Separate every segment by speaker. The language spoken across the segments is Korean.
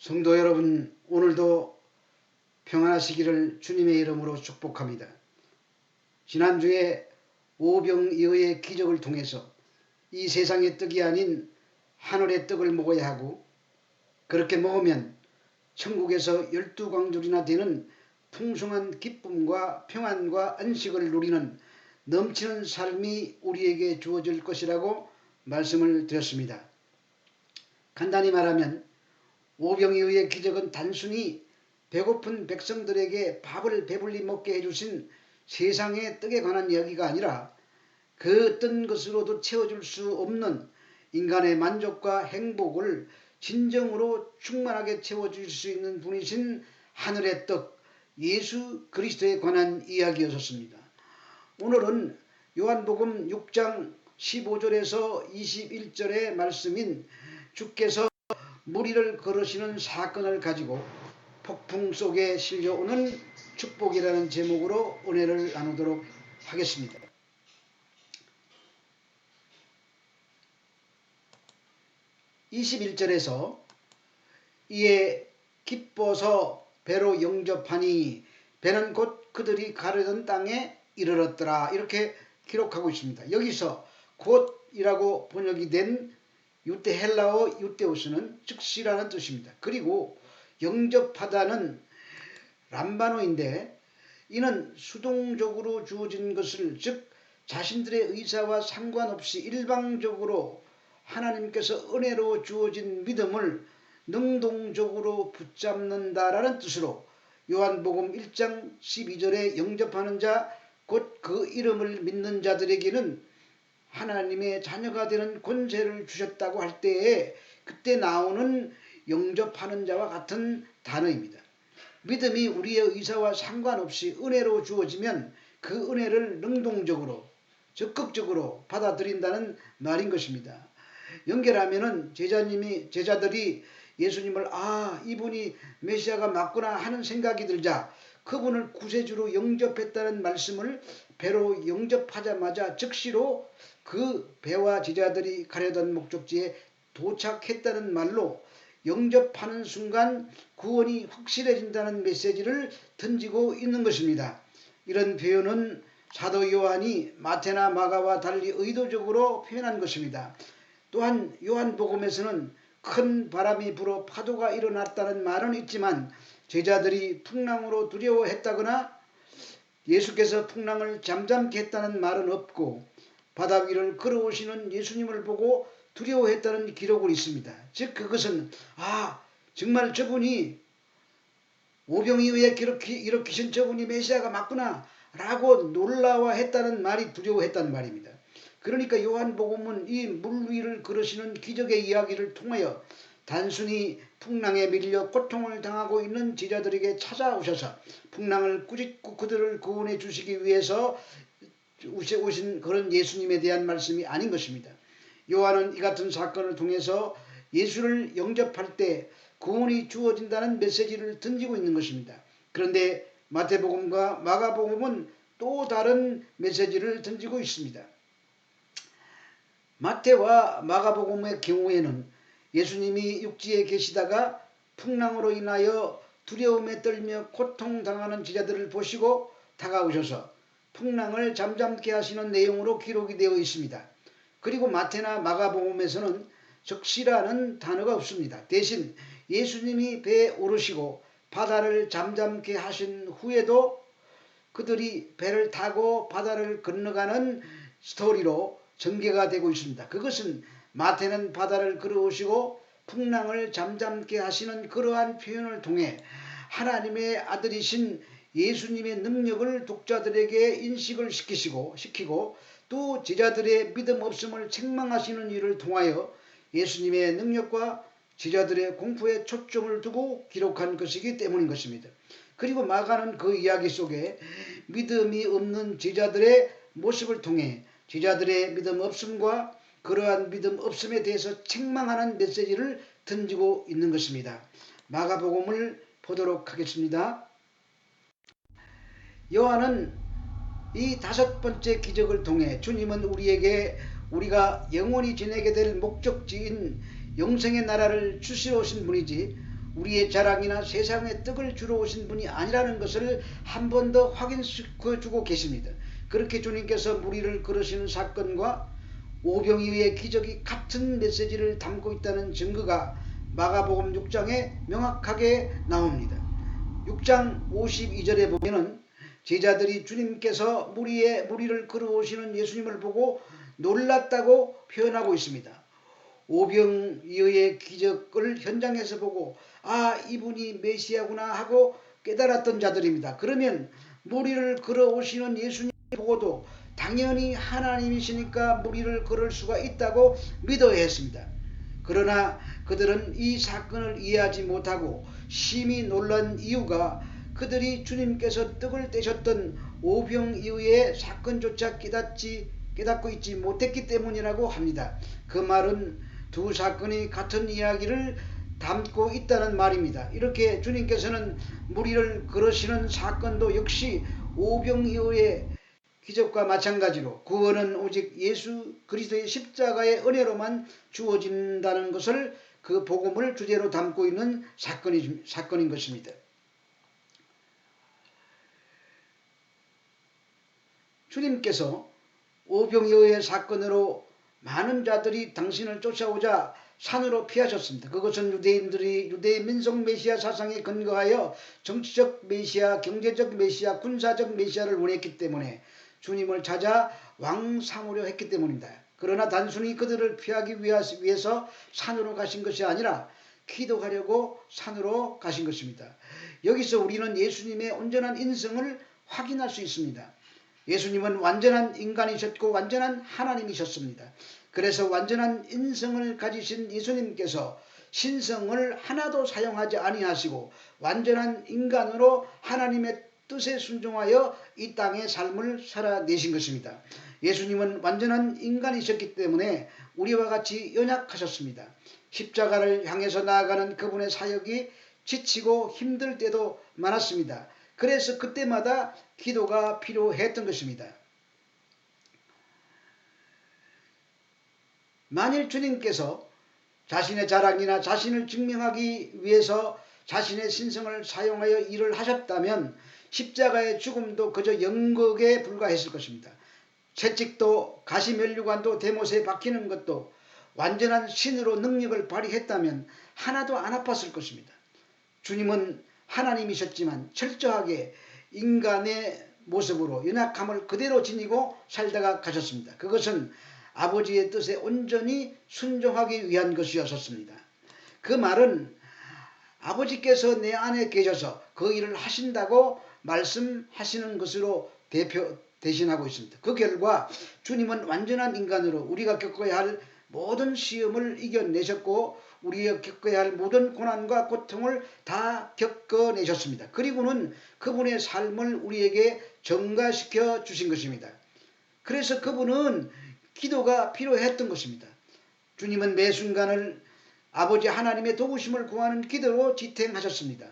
Speaker 1: 성도 여러분, 오늘도 평안하시기를 주님의 이름으로 축복합니다. 지난주에 오병이어의 기적을 통해서 이 세상의 떡이 아닌 하늘의 떡을 먹어야 하고, 그렇게 먹으면 천국에서 12광줄이나 되는 풍성한 기쁨과 평안과 안식을 누리는 넘치는 삶이 우리에게 주어질 것이라고 말씀을 드렸습니다. 간단히 말하면 오병이어의 기적은 단순히 배고픈 백성들에게 밥을 배불리 먹게 해주신 세상의 떡에 관한 이야기가 아니라 그 어떤 것으로도 채워줄 수 없는 인간의 만족과 행복을 진정으로 충만하게 채워줄 수 있는 분이신 하늘의 떡 예수 그리스도에 관한 이야기였습니다. 오늘은 요한복음 6장 15절에서 21절의 말씀인 주께서 무리를 걸으시는 사건을 가지고 폭풍 속에 실려오는 축복이라는 제목으로 은혜를 나누도록 하겠습니다. (21절에서) 이에 기뻐서 배로 영접하니 배는 곧 그들이 가려던 땅에 이르렀더라, 이렇게 기록하고 있습니다. 여기서 곧이라고 번역이 된 유대 헬라어 유대오스는 즉시라는 뜻입니다. 그리고 영접하다는 람바노인데, 이는 수동적으로 주어진 것을, 즉 자신들의 의사와 상관없이 일방적으로 하나님께서 은혜로 주어진 믿음을 능동적으로 붙잡는다라는 뜻으로 요한복음 1장 12절에 영접하는 자, 곧 그 이름을 믿는 자들에게는 하나님의 자녀가 되는 권세를 주셨다고 할 때에 그때 나오는 영접하는 자와 같은 단어입니다. 믿음이 우리의 의사와 상관없이 은혜로 주어지면 그 은혜를 능동적으로 적극적으로 받아들인다는 말인 것입니다. 연결하면은 제자들이 예수님을 이분이 메시아가 맞구나 하는 생각이 들자 그분을 구세주로 영접했다는 말씀을 배로 영접하자마자 즉시로 그 배와 제자들이 가려던 목적지에 도착했다는 말로 영접하는 순간 구원이 확실해진다는 메시지를 던지고 있는 것입니다. 이런 표현은 사도 요한이 마태나 마가와 달리 의도적으로 표현한 것입니다. 또한 요한복음에서는 큰 바람이 불어 파도가 일어났다는 말은 있지만 제자들이 풍랑으로 두려워했다거나 예수께서 풍랑을 잠잠케 했다는 말은 없고 바다 위를 걸어오시는 예수님을 보고 두려워했다는 기록은 있습니다. 즉 그것은 정말 저분이 오병이어에 일으키신 저분이 메시아가 맞구나 라고 놀라워했다는 말이 두려워했다는 말입니다. 그러니까 요한복음은 이 물 위를 걸으시는 기적의 이야기를 통하여 단순히 풍랑에 밀려 고통을 당하고 있는 제자들에게 찾아오셔서 풍랑을 꾸짖고 그들을 구원해 주시기 위해서 오신 그런 예수님에 대한 말씀이 아닌 것입니다. 요한은 이 같은 사건을 통해서 예수를 영접할 때 구원이 주어진다는 메시지를 던지고 있는 것입니다. 그런데 마태복음과 마가복음은 또 다른 메시지를 던지고 있습니다. 마태와 마가복음의 경우에는 예수님이 육지에 계시다가 풍랑으로 인하여 두려움에 떨며 고통당하는 제자들을 보시고 다가오셔서 풍랑을 잠잠케 하시는 내용으로 기록이 되어 있습니다. 그리고 마태나 마가복음에서는 즉시라는 단어가 없습니다. 대신 예수님이 배에 오르시고 바다를 잠잠케 하신 후에도 그들이 배를 타고 바다를 건너가는 스토리로 전개가 되고 있습니다. 그것은 마태는 바다를 걸어오시고 풍랑을 잠잠케 하시는 그러한 표현을 통해 하나님의 아들이신 예수님의 능력을 독자들에게 인식을 시키고 또 제자들의 믿음 없음을 책망하시는 일을 통하여 예수님의 능력과 제자들의 공포에 초점을 두고 기록한 것이기 때문인 것입니다. 그리고 마가는 그 이야기 속에 믿음이 없는 제자들의 모습을 통해 제자들의 믿음 없음과 그러한 믿음 없음에 대해서 책망하는 메시지를 던지고 있는 것입니다. 마가복음을 보도록 하겠습니다. 요한은 이 5번째 기적을 통해 주님은 우리가 영원히 지내게 될 목적지인 영생의 나라를 주시러 오신 분이지 우리의 자랑이나 세상의 떡을 주러 오신 분이 아니라는 것을 한 번 더 확인시켜주고 계십니다. 그렇게 주님께서 무리를 그르시는 사건과 오병이어의 기적이 같은 메시지를 담고 있다는 증거가 마가복음 6장에 명확하게 나옵니다. 6장 52절에 보면은 제자들이 주님께서 무리를 걸어오시는 예수님을 보고 놀랐다고 표현하고 있습니다. 오병이어의 기적을 현장에서 보고 이분이 메시아구나 하고 깨달았던 자들입니다. 그러면 무리를 걸어오시는 예수님 보고도 당연히 하나님이시니까 무리를 걸을 수가 있다고 믿어야 했습니다. 그러나 그들은 이 사건을 이해하지 못하고 심히 놀란 이유가 그들이 주님께서 떡을 떼셨던 오병이어의 사건조차 깨닫고 있지 못했기 때문이라고 합니다. 그 말은 두 사건이 같은 이야기를 담고 있다는 말입니다. 이렇게 주님께서는 무리를 걸으시는 사건도 역시 오병이어의 기적과 마찬가지로 구원은 오직 예수 그리스도의 십자가의 은혜로만 주어진다는 것을 그 복음을 주제로 담고 있는 사건인 것입니다. 주님께서 오병이어의 사건으로 많은 자들이 당신을 쫓아오자 산으로 피하셨습니다. 그것은 유대의 민속 메시아 사상에 근거하여 정치적 메시아, 경제적 메시아, 군사적 메시아를 원했기 때문에 주님을 찾아 왕 삼으려 했기 때문입니다. 그러나 단순히 그들을 피하기 위해서 산으로 가신 것이 아니라 기도하려고 산으로 가신 것입니다. 여기서 우리는 예수님의 온전한 인성을 확인할 수 있습니다. 예수님은 완전한 인간이셨고 완전한 하나님이셨습니다. 그래서 완전한 인성을 가지신 예수님께서 신성을 하나도 사용하지 아니하시고 완전한 인간으로 하나님의 뜻에 순종하여 이 땅의 삶을 살아내신 것입니다. 예수님은 완전한 인간이셨기 때문에 우리와 같이 연약하셨습니다. 십자가를 향해서 나아가는 그분의 사역이 지치고 힘들 때도 많았습니다. 그래서 그때마다 기도가 필요했던 것입니다. 만일 주님께서 자신의 자랑이나 자신을 증명하기 위해서 자신의 신성을 사용하여 일을 하셨다면 십자가의 죽음도 그저 연극에 불과했을 것입니다. 채찍도 가시면류관도 대못에 박히는 것도 완전한 신으로 능력을 발휘했다면 하나도 안 아팠을 것입니다. 주님은 하나님이셨지만 철저하게 인간의 모습으로 연약함을 그대로 지니고 살다가 가셨습니다. 그것은 아버지의 뜻에 온전히 순종하기 위한 것이었습니다. 그 말은 아버지께서 내 안에 계셔서 그 일을 하신다고 말씀하시는 것으로 대신하고 있습니다. 그 결과 주님은 완전한 인간으로 우리가 겪어야 할 모든 시험을 이겨내셨고 우리가 겪어야 할 모든 고난과 고통을 다 겪어내셨습니다. 그리고는 그분의 삶을 우리에게 전가시켜 주신 것입니다. 그래서 그분은 기도가 필요했던 것입니다. 주님은 매 순간을 아버지 하나님의 도우심을 구하는 기도로 지탱하셨습니다.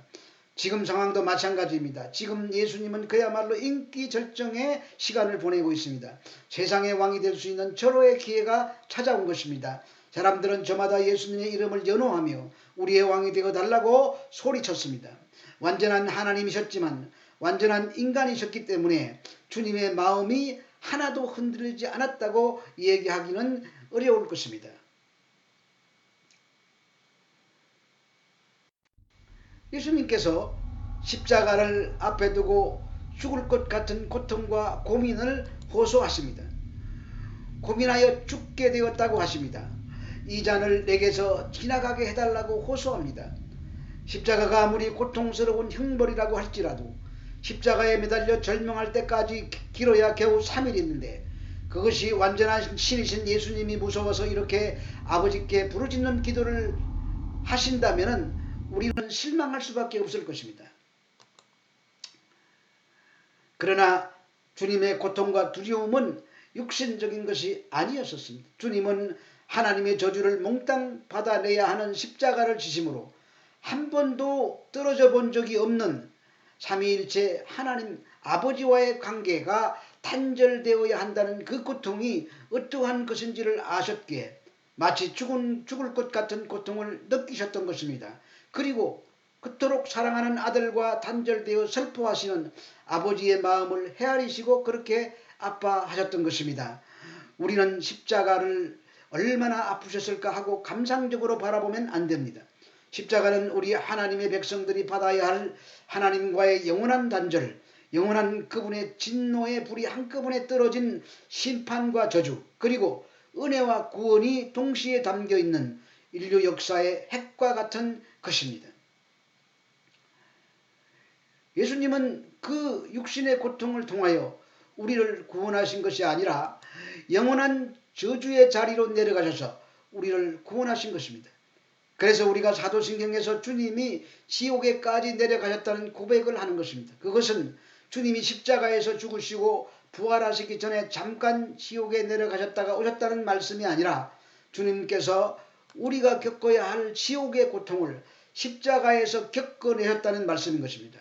Speaker 1: 지금 상황도 마찬가지입니다. 지금 예수님은 그야말로 인기 절정의 시간을 보내고 있습니다. 세상의 왕이 될 수 있는 절호의 기회가 찾아온 것입니다. 사람들은 저마다 예수님의 이름을 연호하며 우리의 왕이 되어 달라고 소리쳤습니다. 완전한 하나님이셨지만 완전한 인간이셨기 때문에 주님의 마음이 하나도 흔들리지 않았다고 얘기하기는 어려울 것입니다. 예수님께서 십자가를 앞에 두고 죽을 것 같은 고통과 고민을 호소하십니다. 고민하여 죽게 되었다고 하십니다. 이 잔을 내게서 지나가게 해달라고 호소합니다. 십자가가 아무리 고통스러운 형벌이라고 할지라도 십자가에 매달려 절명할 때까지 길어야 겨우 3일 있는데 그것이 완전한 신이신 예수님이 무서워서 이렇게 아버지께 부르짖는 기도를 하신다면 우리는 실망할 수밖에 없을 것입니다. 그러나 주님의 고통과 두려움은 육신적인 것이 아니었습니다. 주님은 하나님의 저주를 몽땅 받아내야 하는 십자가를 지심으로 한 번도 떨어져 본 적이 없는 삼위일체 하나님 아버지와의 관계가 단절되어야 한다는 그 고통이 어떠한 것인지를 아셨기에 마치 죽을 것 같은 고통을 느끼셨던 것입니다. 그리고 그토록 사랑하는 아들과 단절되어 슬퍼하시는 아버지의 마음을 헤아리시고 그렇게 아파하셨던 것입니다. 우리는 십자가를 얼마나 아프셨을까 하고 감상적으로 바라보면 안 됩니다. 십자가는 우리 하나님의 백성들이 받아야 할 하나님과의 영원한 단절, 영원한 그분의 진노의 불이 한꺼번에 떨어진 심판과 저주, 그리고 은혜와 구원이 동시에 담겨 있는 인류 역사의 핵과 같은 것입니다. 예수님은 그 육신의 고통을 통하여 우리를 구원하신 것이 아니라 영원한 저주의 자리로 내려가셔서 우리를 구원하신 것입니다. 그래서 우리가 사도신경에서 주님이 지옥에까지 내려가셨다는 고백을 하는 것입니다. 그것은 주님이 십자가에서 죽으시고 부활하시기 전에 잠깐 지옥에 내려가셨다가 오셨다는 말씀이 아니라 주님께서 우리가 겪어야 할 지옥의 고통을 십자가에서 겪어내셨다는 말씀인 것입니다.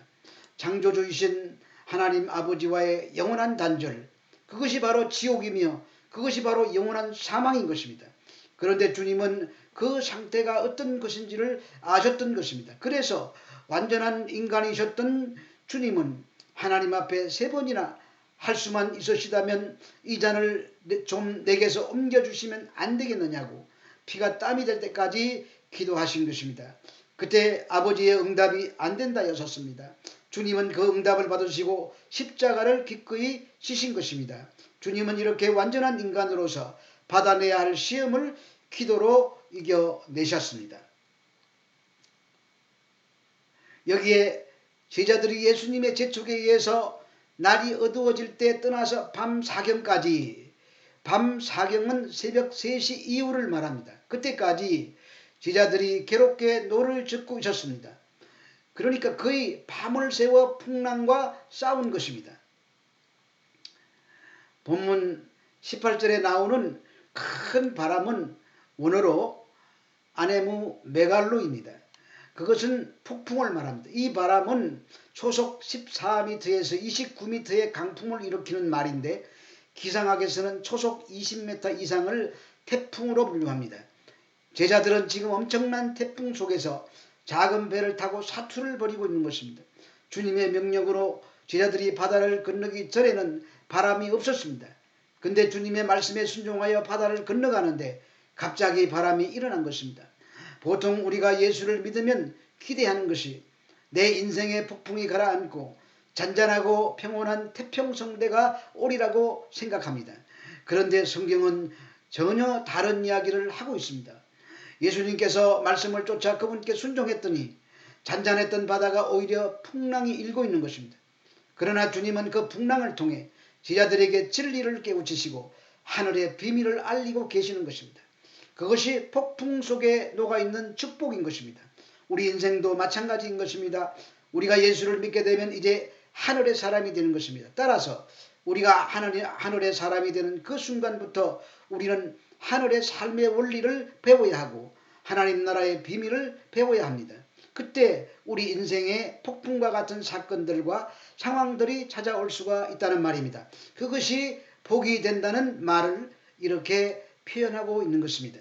Speaker 1: 창조주이신 하나님 아버지와의 영원한 단절, 그것이 바로 지옥이며 그것이 바로 영원한 사망인 것입니다. 그런데 주님은 그 상태가 어떤 것인지를 아셨던 것입니다. 그래서 완전한 인간이셨던 주님은 하나님 앞에 3번이나 할 수만 있으시다면 이 잔을 좀 내게서 옮겨주시면 안 되겠느냐고 피가 땀이 될 때까지 기도하신 것입니다. 그때 아버지의 응답이 안 된다였었습니다. 주님은 그 응답을 받으시고 십자가를 기꺼이 지신 것입니다. 주님은 이렇게 완전한 인간으로서 받아내야 할 시험을 기도로 이겨내셨습니다. 여기에 제자들이 예수님의 재촉에 의해서 날이 어두워질 때 떠나서 밤 사경까지, 밤 사경은 새벽 3시 이후를 말합니다. 그때까지 제자들이 괴롭게 노를 젓고 있었습니다. 그러니까 거의 밤을 새워 풍랑과 싸운 것입니다. 본문 18절에 나오는 큰 바람은 원어로 아네무 메갈로입니다. 그것은 폭풍을 말합니다. 이 바람은 초속 14m에서 29m의 강풍을 일으키는 말인데 기상학에서는 초속 20m 이상을 태풍으로 분류합니다. 제자들은 지금 엄청난 태풍 속에서 작은 배를 타고 사투를 벌이고 있는 것입니다. 주님의 명령으로 제자들이 바다를 건너기 전에는 바람이 없었습니다. 근데 주님의 말씀에 순종하여 바다를 건너가는데 갑자기 바람이 일어난 것입니다. 보통 우리가 예수를 믿으면 기대하는 것이 내 인생의 폭풍이 가라앉고 잔잔하고 평온한 태평성대가 오리라고 생각합니다. 그런데 성경은 전혀 다른 이야기를 하고 있습니다. 예수님께서 말씀을 쫓아 그분께 순종했더니 잔잔했던 바다가 오히려 풍랑이 일고 있는 것입니다. 그러나 주님은 그 풍랑을 통해 제자들에게 진리를 깨우치시고 하늘의 비밀을 알리고 계시는 것입니다. 그것이 폭풍 속에 녹아있는 축복인 것입니다. 우리 인생도 마찬가지인 것입니다. 우리가 예수를 믿게 되면 이제 하늘의 사람이 되는 것입니다. 따라서 우리가 하늘의 사람이 되는 그 순간부터 우리는 하늘의 삶의 원리를 배워야 하고 하나님 나라의 비밀을 배워야 합니다. 그때 우리 인생의 폭풍과 같은 사건들과 상황들이 찾아올 수가 있다는 말입니다. 그것이 복이 된다는 말을 이렇게 표현하고 있는 것입니다.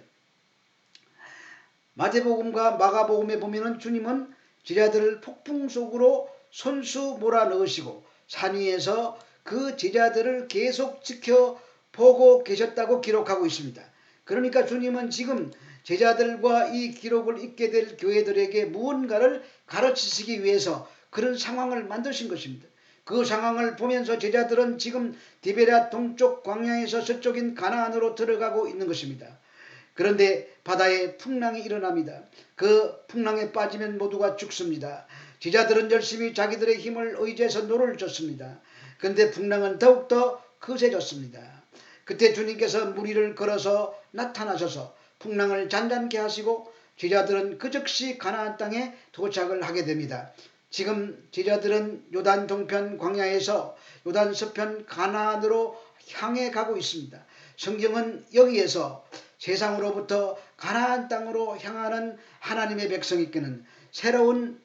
Speaker 1: 마태복음과 마가복음에 보면 주님은 제자들을 폭풍 속으로 손수 몰아넣으시고 산 위에서 그 제자들을 계속 지켜보고 계셨다고 기록하고 있습니다. 그러니까 주님은 지금 제자들과 이 기록을 읽게 될 교회들에게 무언가를 가르치시기 위해서 그런 상황을 만드신 것입니다. 그 상황을 보면서 제자들은 지금 디베랴 동쪽 광야에서 서쪽인 가나안으로 들어가고 있는 것입니다. 그런데 바다에 풍랑이 일어납니다. 그 풍랑에 빠지면 모두가 죽습니다. 제자들은 열심히 자기들의 힘을 의지해서 노를 젓습니다. 그런데 풍랑은 더욱더 거세졌습니다. 그때 주님께서 물 위를 걸어서 나타나셔서 풍랑을 잔잔케 하시고 제자들은 그 즉시 가나안 땅에 도착을 하게 됩니다. 지금 제자들은 요단 동편 광야에서 요단 서편 가나안으로 향해 가고 있습니다. 성경은 여기에서 세상으로부터 가나안 땅으로 향하는 하나님의 백성에게는 새로운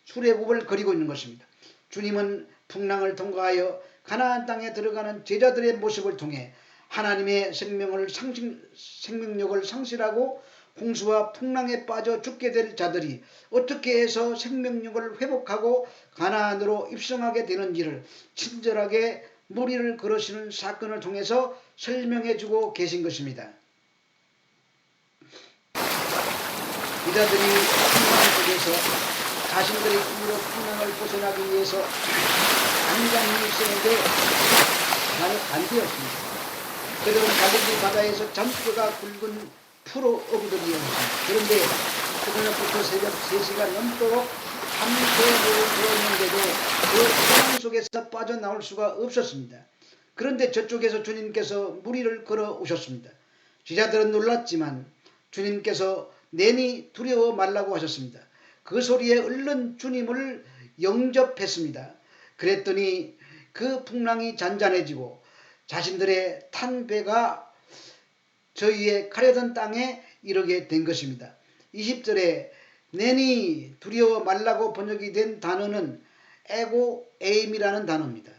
Speaker 1: 출애굽을 그리고 있는 것입니다. 주님은 풍랑을 통과하여 가나안 땅에 들어가는 제자들의 모습을 통해 하나님의 생명력을 상실하고 홍수와 풍랑에 빠져 죽게 될 자들이 어떻게 해서 생명력을 회복하고 가나안으로 입성하게 되는지를 친절하게 무리를 걸으시는 사건을 통해서 설명해주고 계신 것입니다. 유다들이 풍랑 속에서 자신들의 힘으로 풍랑을 벗어나기 위해서 안간힘을 쓰는데 잘 안 되었습니다. 그들은 갈릴리 바다에서 잠수가 굵은 풀어어부들이었습니다. 그런데 그날부터 새벽 3시가 넘도록 밤새도록 들었는데도 그 풍랑 속에서 빠져나올 수가 없었습니다. 그런데 저쪽에서 주님께서 무리를 걸어 오셨습니다. 제자들은 놀랐지만 주님께서 내니 두려워 말라고 하셨습니다. 그 소리에 얼른 주님을 영접했습니다. 그랬더니 그 풍랑이 잔잔해지고 자신들의 탄 배가 저희의 가려던 땅에 이르게 된 것입니다. 20절에 내니 두려워 말라고 번역이 된 단어는 에고 에임이라는 단어입니다.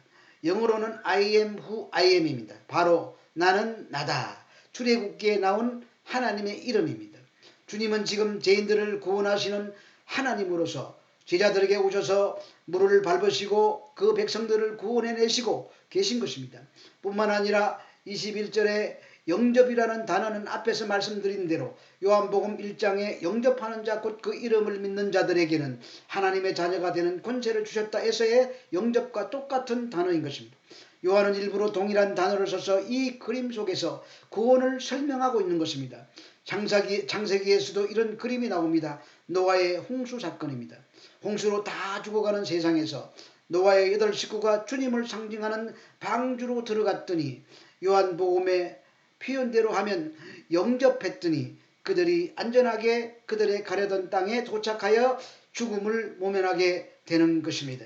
Speaker 1: 영어로는 I am who I am입니다. 바로 나는 나다. 출애굽기에 나온 하나님의 이름입니다. 주님은 지금 죄인들을 구원하시는 하나님으로서 제자들에게 오셔서 물을 밟으시고 그 백성들을 구원해내시고 계신 것입니다. 뿐만 아니라 21절에 영접이라는 단어는 앞에서 말씀드린 대로 요한복음 1장에 영접하는 자 곧 그 이름을 믿는 자들에게는 하나님의 자녀가 되는 권세를 주셨다 해서의 영접과 똑같은 단어인 것입니다. 요한은 일부러 동일한 단어를 써서 이 그림 속에서 구원을 설명하고 있는 것입니다. 창세기에서도 이런 그림이 나옵니다. 노아의 홍수 사건입니다. 홍수로 다 죽어가는 세상에서 노아의 8 식구가 주님을 상징하는 방주로 들어갔더니 요한복음의 표현대로 하면 영접했더니 그들이 안전하게 그들의 가려던 땅에 도착하여 죽음을 모면하게 되는 것입니다.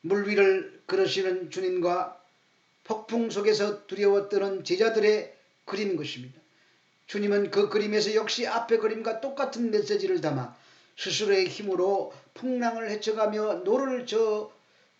Speaker 1: 물 위를 걸으시는 주님과 폭풍 속에서 두려워 떠는 제자들의 그림인 것입니다. 주님은 그 그림에서 역시 앞의 그림과 똑같은 메시지를 담아 스스로의 힘으로 풍랑을 헤쳐가며 노를 저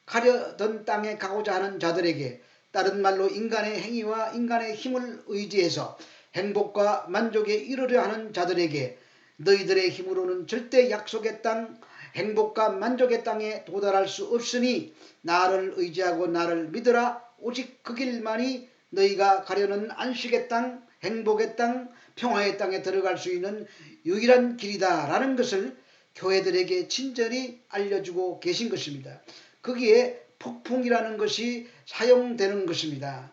Speaker 1: 가려던 땅에 가고자 하는 자들에게, 다른 말로 인간의 행위와 인간의 힘을 의지해서 행복과 만족에 이르려 하는 자들에게 너희들의 힘으로는 절대 약속의 땅, 행복과 만족의 땅에 도달할 수 없으니 나를 의지하고 나를 믿으라. 오직 그 길만이 너희가 가려는 안식의 땅, 행복의 땅, 평화의 땅에 들어갈 수 있는 유일한 길이다 라는 것을 교회들에게 친절히 알려주고 계신 것입니다. 거기에 폭풍이라는 것이 사용되는 것입니다.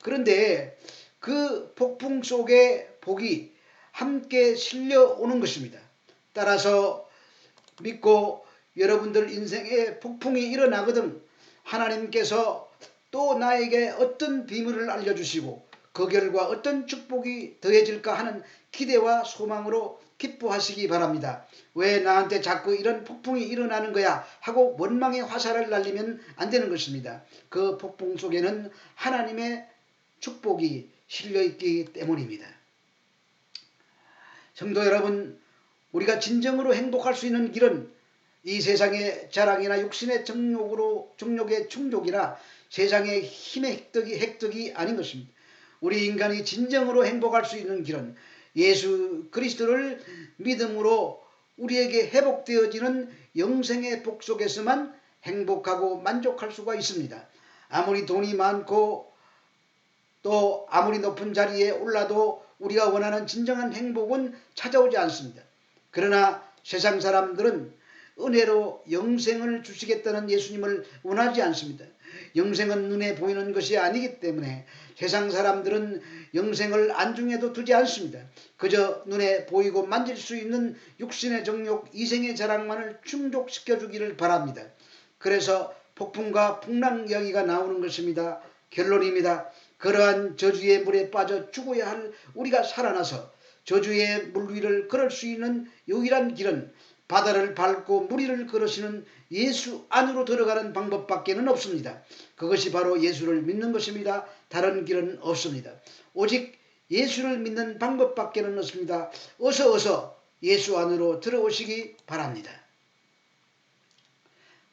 Speaker 1: 그런데 그 폭풍 속에 복이 함께 실려오는 것입니다. 따라서 믿고 여러분들 인생에 폭풍이 일어나거든 하나님께서 또 나에게 어떤 비밀을 알려주시고 그 결과 어떤 축복이 더해질까 하는 기대와 소망으로 기뻐하시기 바랍니다. 왜 나한테 자꾸 이런 폭풍이 일어나는 거야 하고 원망의 화살을 날리면 안 되는 것입니다. 그 폭풍 속에는 하나님의 축복이 실려있기 때문입니다. 성도 여러분, 우리가 진정으로 행복할 수 있는 길은 이 세상의 자랑이나 육신의 정욕의 충족이나 세상의 힘의 획득이 아닌 것입니다. 우리 인간이 진정으로 행복할 수 있는 길은 예수 그리스도를 믿음으로 우리에게 회복되어지는 영생의 복 속에서만 행복하고 만족할 수가 있습니다. 아무리 돈이 많고 또 아무리 높은 자리에 올라도 우리가 원하는 진정한 행복은 찾아오지 않습니다. 그러나 세상 사람들은 은혜로 영생을 주시겠다는 예수님을 원하지 않습니다. 영생은 눈에 보이는 것이 아니기 때문에 세상 사람들은 영생을 안중에도 두지 않습니다. 그저 눈에 보이고 만질 수 있는 육신의 정욕, 이생의 자랑만을 충족시켜 주기를 바랍니다. 그래서 폭풍과 풍랑 이야기가 나오는 것입니다. 결론입니다. 그러한 저주의 물에 빠져 죽어야 할 우리가 살아나서 저주의 물 위를 걸을 수 있는 유일한 길은 바다를 밟고 물 위를 걸으시는 예수 안으로 들어가는 방법밖에는 없습니다. 그것이 바로 예수를 믿는 것입니다. 다른 길은 없습니다. 오직 예수를 믿는 방법밖에는 없습니다. 어서 예수 안으로 들어오시기 바랍니다.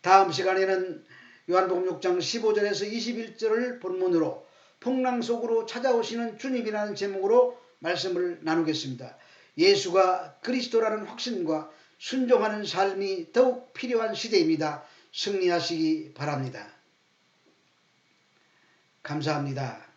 Speaker 1: 다음 시간에는 요한복음 6장 15절에서 21절을 본문으로 풍랑 속으로 찾아오시는 주님이라는 제목으로 말씀을 나누겠습니다. 예수가 그리스도라는 확신과 순종하는 삶이 더욱 필요한 시대입니다. 승리하시기 바랍니다. 감사합니다.